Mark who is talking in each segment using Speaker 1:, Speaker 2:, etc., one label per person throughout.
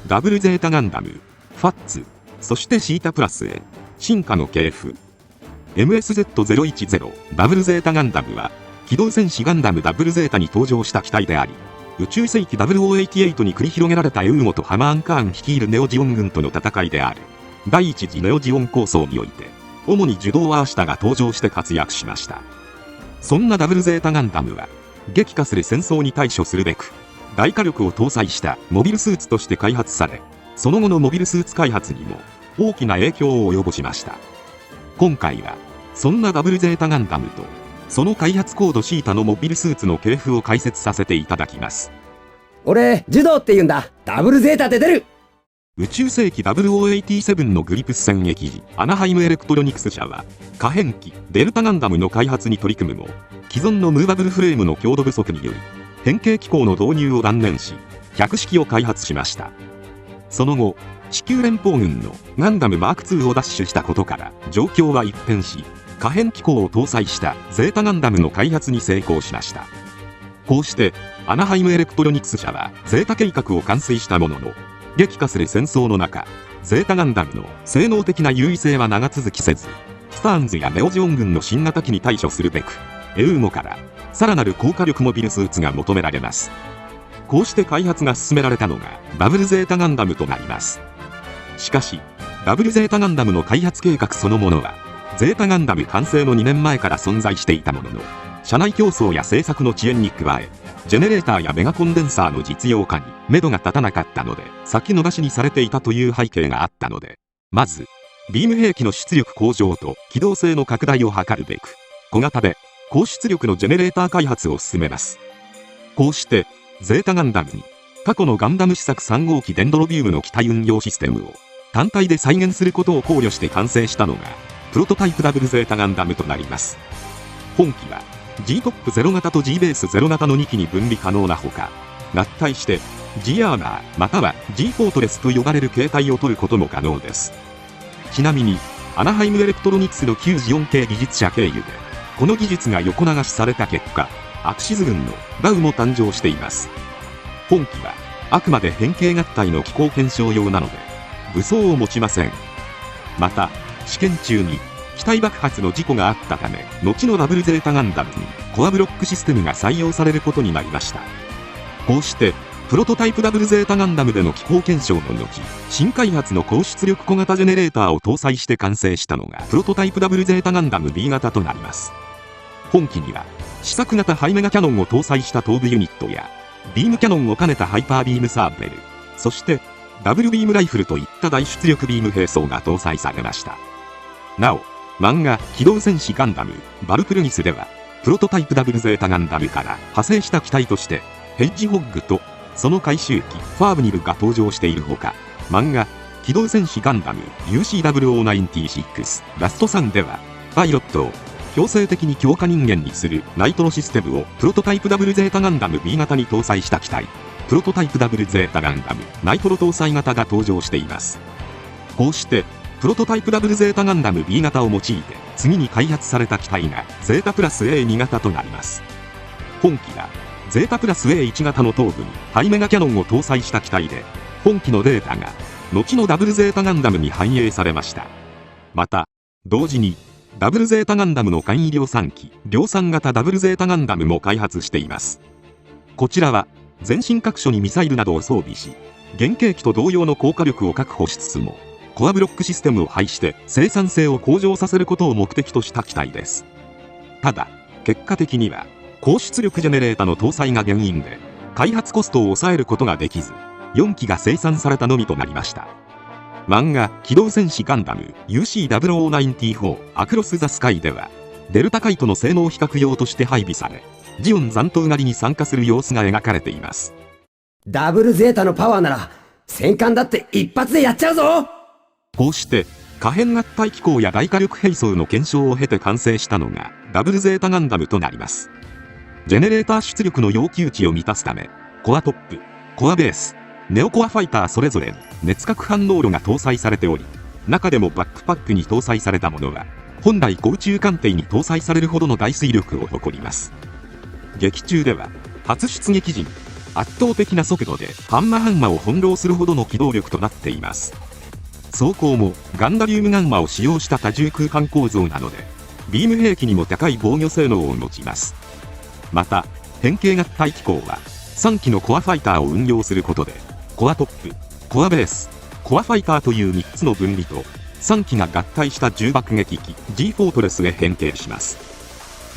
Speaker 1: ダブルゼータガンダム、ファッツ、そしてシータプラスへ、進化の系譜。MSZ010 ダブルゼータガンダムは、機動戦士ガンダムダブルゼータに登場した機体であり、宇宙世紀0088に繰り広げられたエウーモとハマーン・カーン率いるネオジオン軍との戦いである。第一次ネオジオン構想において、主にジュドーアーシタが登場して活躍しました。そんなダブルゼータガンダムは、激化する戦争に対処するべく、大火力を搭載したモビルスーツとして開発され、その後のモビルスーツ開発にも大きな影響を及ぼしました。今回は、そんなダブルゼータガンダムと、その開発コードシータのモビルスーツの系譜を解説させていただきます。
Speaker 2: 俺、ジュドーって言うんだ。ダブルゼータって出る。
Speaker 1: 宇宙世紀0087のグリプス戦役時、アナハイムエレクトロニクス社は、可変機デルタガンダムの開発に取り組むも、既存のムーバブルフレームの強度不足により、変形機構の導入を断念し、100式を開発しました。その後、地球連邦軍のガンダムマーク2を奪取したことから、状況は一変し、可変機構を搭載したゼータガンダムの開発に成功しました。こうして、アナハイムエレクトロニクス社はゼータ計画を完遂したものの、激化する戦争の中、ゼータガンダムの性能的な優位性は長続きせず、スターンズやネオジオン軍の新型機に対処するべく、エウーモからさらなる高火力モビルスーツが求められます。こうして開発が進められたのがダブルゼータガンダムとなります。しかし、ダブルゼータガンダムの開発計画そのものは、ゼータガンダム完成の2年前から存在していたものの、社内競争や製作の遅延に加え、ジェネレーターやメガコンデンサーの実用化に目処が立たなかったので、先延ばしにされていたという背景があったので、まず、ビーム兵器の出力向上と機動性の拡大を図るべく、小型で高出力のジェネレーター開発を進めます。こうして、ゼータガンダムに、過去のガンダム試作3号機デンドロビウムの機体運用システムを単体で再現することを考慮して完成したのが、プロトタイプダブルゼータガンダムとなります。本機は、G トップ0型と G ベース0型の2機に分離可能なほか、合体して G アーマーまたは G フォートレスと呼ばれる形態を取ることも可能です。ちなみに、アナハイムエレクトロニクスの94系技術者経由で、この技術が横流しされた結果、アクシズ軍のダウも誕生しています。本機は、あくまで変形合体の機構検証用なので、武装を持ちません。また、試験中に、機体爆発の事故があったため、後のダブルゼータガンダムにコアブロックシステムが採用されることになりました。こうして、プロトタイプダブルゼータガンダムでの機構検証の後、新開発の高出力小型ジェネレーターを搭載して完成したのが、プロトタイプダブルゼータガンダム B 型となります。本機には、試作型ハイメガキャノンを搭載した頭部ユニットや、ビームキャノンを兼ねたハイパービームサーベル、そして、ダブルビームライフルといった大出力ビーム兵装が搭載されました。なお、漫画機動戦士ガンダムバルプルギスではプロトタイプダブルゼータガンダムから派生した機体としてヘッジホッグとその回収機ファーブニルが登場しているほか、漫画機動戦士ガンダム UCW096 ラスト3ではパイロットを強制的に強化人間にするナイトロシステムをプロトタイプダブルゼータガンダム B 型に搭載した機体プロトタイプダブルゼータガンダムナイトロ搭載型が登場しています。こうしてプロトタイプダブルゼータガンダム B 型を用いて次に開発された機体がゼータプラス A2 型となります。本機はゼータプラス A1 型の頭部にハイメガキャノンを搭載した機体で、本機のデータが後のダブルゼータガンダムに反映されました。また同時にダブルゼータガンダムの簡易量産機量産型ダブルゼータガンダムも開発しています。こちらは全身各所にミサイルなどを装備し、原型機と同様の高火力を確保しつつもコアブロックシステムを配して生産性を向上させることを目的とした機体です。ただ、結果的には高出力ジェネレータの搭載が原因で開発コストを抑えることができず、4機が生産されたのみとなりました。漫画機動戦士ガンダム UC0094 アクロス・ザ・スカイではデルタカイトの性能比較用として配備され、ジオン残党狩りに参加する様子が描かれています。
Speaker 2: ダブルゼータのパワーなら戦艦だって一発でやっちゃうぞ。
Speaker 1: こうして可変合体機構や大火力兵装の検証を経て完成したのがダブルゼータガンダムとなります。ジェネレーター出力の要求値を満たすため、コアトップ、コアベース、ネオコアファイターそれぞれ熱核反応炉が搭載されており、中でもバックパックに搭載されたものは本来小宇宙艦艇に搭載されるほどの大推力を誇ります。劇中では初出撃時に圧倒的な速度でハンマを翻弄するほどの機動力となっています。装甲もガンダリウムガンマを使用した多重空間構造なので、ビーム兵器にも高い防御性能を持ちます。また、変形合体機構は3機のコアファイターを運用することで、コアトップ、コアベース、コアファイターという3つの分離と3機が合体した重爆撃機 G フォートレスへ変形します。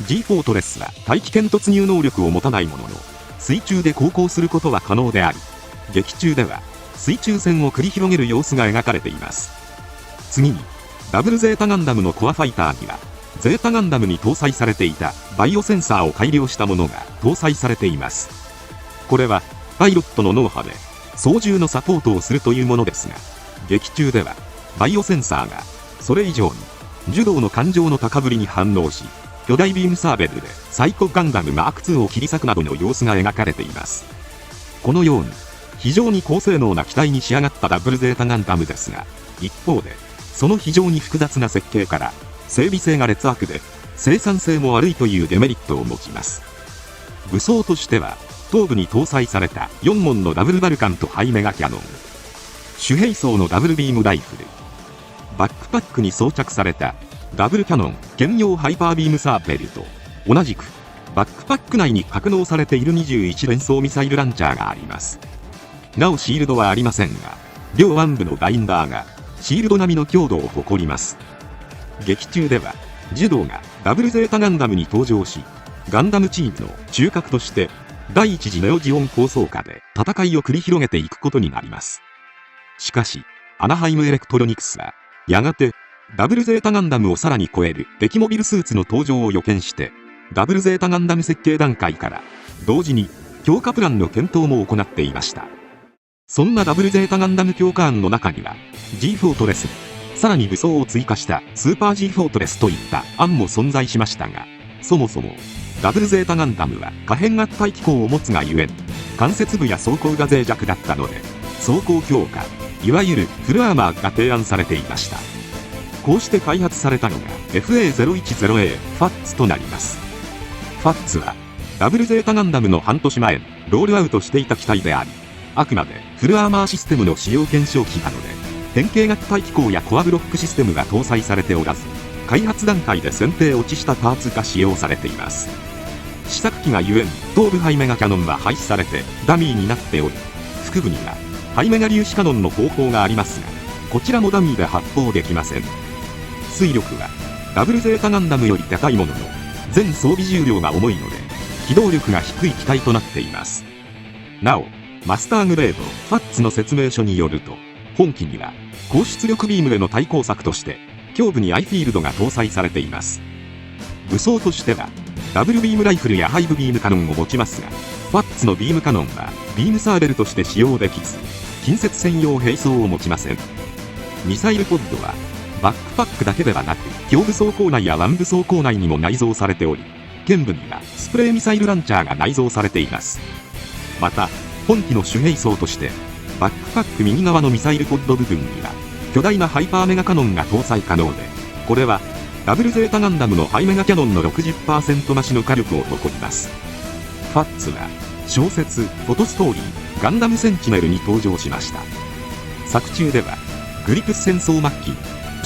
Speaker 1: G フォートレスは大気圏突入能力を持たないものの、水中で航行することは可能であり、劇中では水中戦を繰り広げる様子が描かれています。次に、ダブルゼータガンダムのコアファイターには、ゼータガンダムに搭載されていたバイオセンサーを改良したものが搭載されています。これはパイロットの脳波で操縦のサポートをするというものですが、劇中ではバイオセンサーがそれ以上に受動の感情の高ぶりに反応し、巨大ビームサーベルでサイコガンダムマーク2を切り裂くなどの様子が描かれています。このように非常に高性能な機体に仕上がったダブルゼータガンダムですが、一方でその非常に複雑な設計から整備性が劣悪で生産性も悪いというデメリットを持ちます。武装としては頭部に搭載された4門のダブルバルカンとハイメガキャノン、主兵装のダブルビームライフル、バックパックに装着されたダブルキャノン兼用ハイパービームサーベルと、同じくバックパック内に格納されている21連装ミサイルランチャーがあります。なおシールドはありませんが、両腕部のバインダーがシールド並みの強度を誇ります。劇中ではジュドーがダブルゼータガンダムに登場し、ガンダムチームの中核として第一次ネオジオン構想下で戦いを繰り広げていくことになります。しかしアナハイムエレクトロニクスはやがてダブルゼータガンダムをさらに超える敵モビルスーツの登場を予見して、ダブルゼータガンダム設計段階から同時に強化プランの検討も行っていました。そんなダブルゼータガンダム強化案の中には G フォートレス、さらに武装を追加したスーパー G フォートレスといった案も存在しましたが、そもそもダブルゼータガンダムは可変合体機構を持つがゆえに関節部や装甲が脆弱だったので、装甲強化、いわゆるフルアーマーが提案されていました。こうして開発されたのが FA010A ファッツとなります。ファッツはダブルゼータガンダムの半年前にロールアウトしていた機体であり、あくまでフルアーマーシステムの使用検証機なので、変形合体機構やコアブロックシステムが搭載されておらず、開発段階で選定落ちしたパーツが使用されています。試作機がゆえに頭部ハイメガキャノンは廃止されてダミーになっており、腹部にはハイメガ粒子キャノンの方法がありますが、こちらもダミーで発砲できません。推力はダブルゼータガンダムより高いものの、全装備重量が重いので機動力が低い機体となっています。なおマスターグレードファッツの説明書によると、本機には高出力ビームへの対抗策として胸部にアイフィールドが搭載されています。武装としてはダブルビームライフルやハイブビームカノンを持ちますが、ファッツのビームカノンはビームサーベルとして使用できず、近接専用兵装を持ちません。ミサイルポッドはバックパックだけではなく、胸部装甲内や腕部装甲内にも内蔵されており、剣部にはスプレーミサイルランチャーが内蔵されています。また本機の主兵装としてバックパック右側のミサイルポッド部分には巨大なハイパーメガカノンが搭載可能で、これはダブルゼータガンダムのハイメガキャノンの 60% 増しの火力を誇ります。ファッツは小説フォトストーリーガンダムセンチネルに登場しました。作中ではグリプス戦争末期、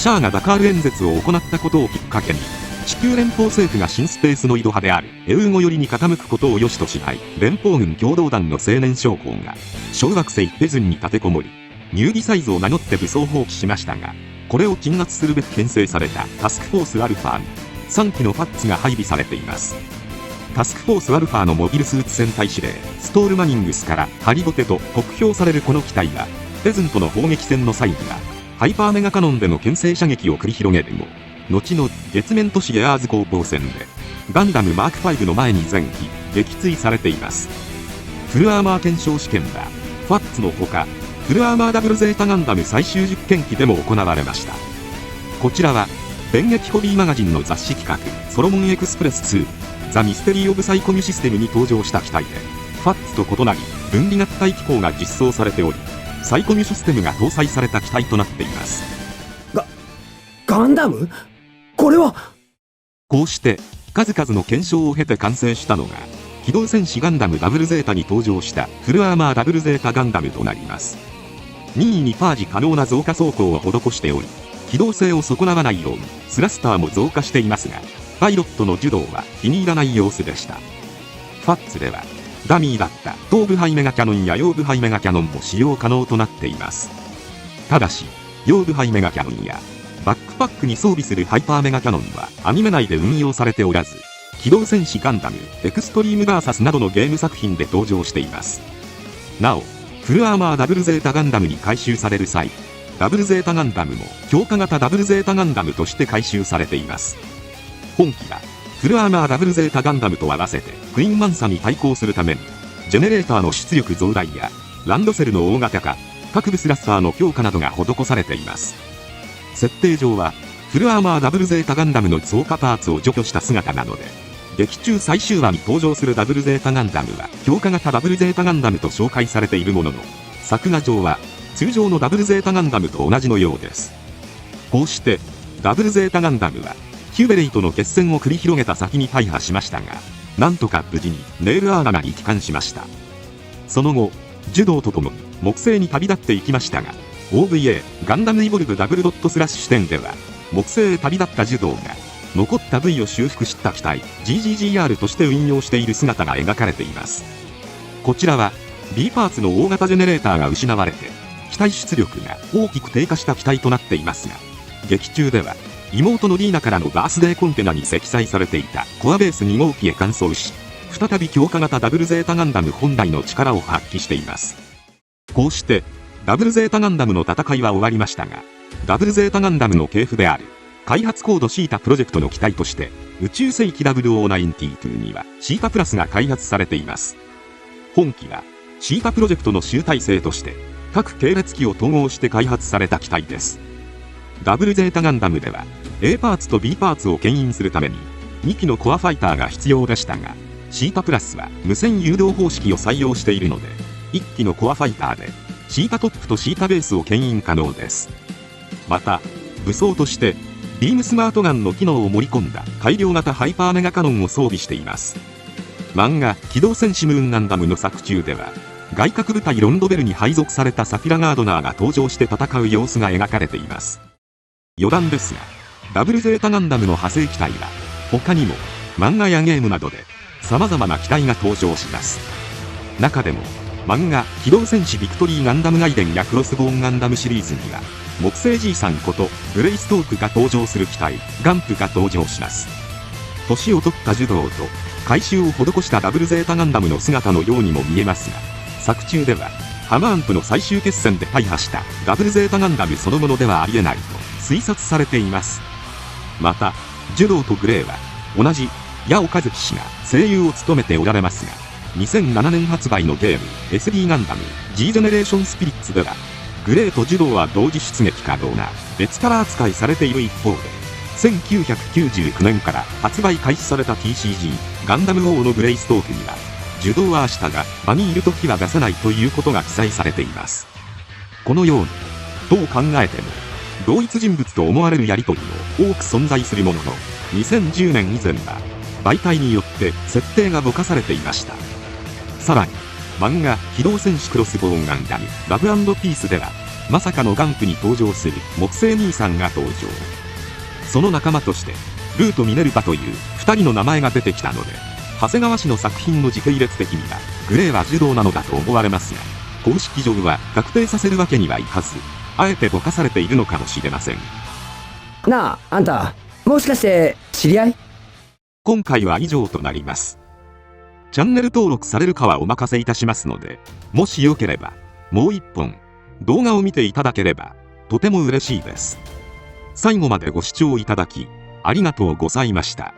Speaker 1: シャアがダカール演説を行ったことをきっかけに、地球連邦政府が新スペースノイド派であるエウーゴ寄りに傾くことを良しとしない連邦軍共同団の青年将校が小惑星ペズンに立てこもり、ニューリサイズを名乗って武装蜂起しましたが、これを鎮圧するべく編成されたタスクフォースアルファに3機のファッツが配備されています。タスクフォースアルファのモビルスーツ戦隊司令ストールマニングスからハリボテと酷評されるこの機体は、ペズンとの砲撃戦の際にはハイパーメガカノンでの牽制射撃を繰り広げるも、後の月面都市エアーズ攻防戦でガンダムマーク5の前に全機撃墜されています。フルアーマー検証試験はファッツのほか、フルアーマーダブルゼータガンダム最終実験機でも行われました。こちらは電撃ホビーマガジンの雑誌企画ソロモンエクスプレス2ザ・ミステリー・オブ・サイコミュシステムに登場した機体で、ファッツと異なり分離合体機構が実装されており、サイコミュシステムが搭載された機体となっています。
Speaker 2: ガンダム？これは。
Speaker 1: こうして数々の検証を経て完成したのが機動戦士ガンダムダブルゼータに登場したフルアーマーダブルゼータガンダムとなります。任意にパージ可能な増加装甲を施しており、機動性を損なわないようにスラスターも増加していますが、パイロットの受動は気に入らない様子でした。ファッツではダミーだった東部ハイメガキャノンや陽部ハイメガキャノンも使用可能となっています。ただし、陽部ハイメガキャノンやバックパックに装備するハイパーメガキャノンはアニメ内で運用されておらず、機動戦士ガンダムエクストリームバーサスなどのゲーム作品で登場しています。なお、フルアーマーダブルゼータガンダムに改修される際、ダブルゼータガンダムも強化型ダブルゼータガンダムとして改修されています。本機はフルアーマーダブルゼータガンダムと合わせてクイーンマンサに対抗するために、ジェネレーターの出力増大やランドセルの大型化、各部スラッサーの強化などが施されています。設定上はフルアーマーダブルゼータガンダムの増加パーツを除去した姿なので、劇中最終話に登場するダブルゼータガンダムは強化型ダブルゼータガンダムと紹介されているものの、作画上は通常のダブルゼータガンダムと同じのようです。こうしてダブルゼータガンダムはヒューベレイとの決戦を繰り広げた先に大破しましたが、なんとか無事にネイルアーナがに帰還しました。その後、ジュドーと共に木星に旅立っていきましたが、 OVA ガンダムイボルブダブルドットスラッシュ視点では、木星へ旅立ったジュドーが残った部位を修復した機体 GGGR として運用している姿が描かれています。こちらは B パーツの大型ジェネレーターが失われて機体出力が大きく低下した機体となっていますが、劇中では妹のリーナからのバースデーコンテナに積載されていたコアベース2号機へ換装し、再び強化型ダブルゼータガンダム本来の力を発揮しています。こうしてダブルゼータガンダムの戦いは終わりましたが、ダブルゼータガンダムの系譜である開発コードシータプロジェクトの機体として宇宙世紀0092にはシータプラスが開発されています。本機はシータプロジェクトの集大成として各系列機を統合して開発された機体です。ダブルゼータガンダムでは A パーツと B パーツを牽引するために2機のコアファイターが必要でしたが、シータプラスは無線誘導方式を採用しているので、1機のコアファイターでシータトップとシータベースを牽引可能です。また武装としてビームスマートガンの機能を盛り込んだ改良型ハイパーメガカノンを装備しています。漫画機動戦士ムーンガンダムの作中では、外角部隊ロンドベルに配属されたサフィラガードナーが登場して戦う様子が描かれています。余談ですが、ダブルゼータガンダムの派生機体は他にも漫画やゲームなどで様々な機体が登場します。中でも漫画機動戦士ビクトリーガンダムガイデンやクロスボーンガンダムシリーズには、木星 G さんことグレイストークが登場する機体ガンプが登場します。年を取ったジュドーと改修を施したダブルゼータガンダムの姿のようにも見えますが、作中ではハマーンプの最終決戦で大破したダブルゼータガンダムそのものではありえないと推察されています。またジュドーとグレーは同じ矢尾和樹氏が声優を務めておられますが、2007年発売のゲーム SD ガンダム G ジェネレーションスピリッツではグレーとジュドーは同時出撃可能な別キャラ扱いされている一方で、1999年から発売開始された TCG ガンダム王のグレイストークには、ジュドーは明日が場にいる時は出せないということが記載されています。このようにどう考えても同一人物と思われるやり取りも多く存在するものの、2010年以前は媒体によって設定がぼかされていました。さらに漫画機動戦士クロスボーンガンダムラブ&ピースでは、まさかのガンプに登場する木星兄さんが登場。その仲間としてルート・ミネルヴァという2人の名前が出てきたので、長谷川氏の作品の時系列的にはグレーはジュドーなのだと思われますが、公式上は確定させるわけにはいかず、あえてぼかされているのかもしれません。
Speaker 2: なあ、あんた、もしかして知り合い？
Speaker 1: 今回は以上となります。チャンネル登録されるかはお任せいたしますので、もしよければもう一本動画を見ていただければとても嬉しいです。最後までご視聴いただきありがとうございました。